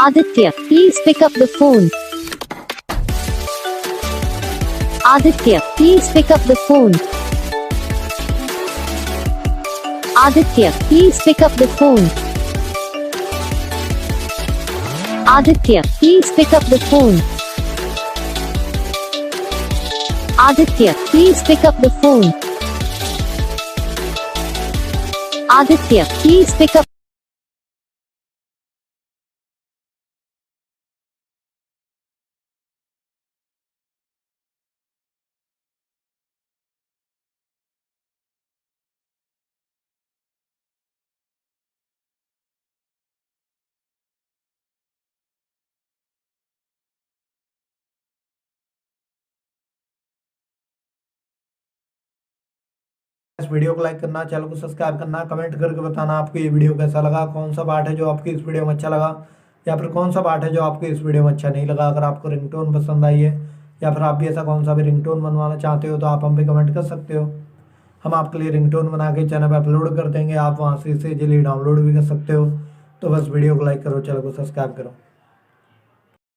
Aditya, please pick up the phone. Aditya, please pick up the phone. Aditya, please pick up the phone. Aditya, please pick up the phone. Aditya, please pick up the phone. Aditya, please pick up. इस video को like करना, channel को subscribe करना, comment करके बताना आपको ये video कैसा लगा, कौन सा पार्ट है जो आपको इस वीडियो में अच्छा लगा, या फिर कौन सा पार्ट है जो आपको इस वीडियो में अच्छा नहीं लगा। अगर आपको रिंगटोन पसंद आई है या फिर आप भी ऐसा कौन सा भी रिंगटोन बनवाना चाहते हो तो आप हम पे कमेंट कर सकते हो। हम आपके लिए रिंगटोन बना के चैनल पर अपलोड कर देंगे, आप वहाँ से इसे इजीली डाउनलोड भी कर सकते हो। तो बस वीडियो को लाइक करो, चैनल को सब्सक्राइब करो।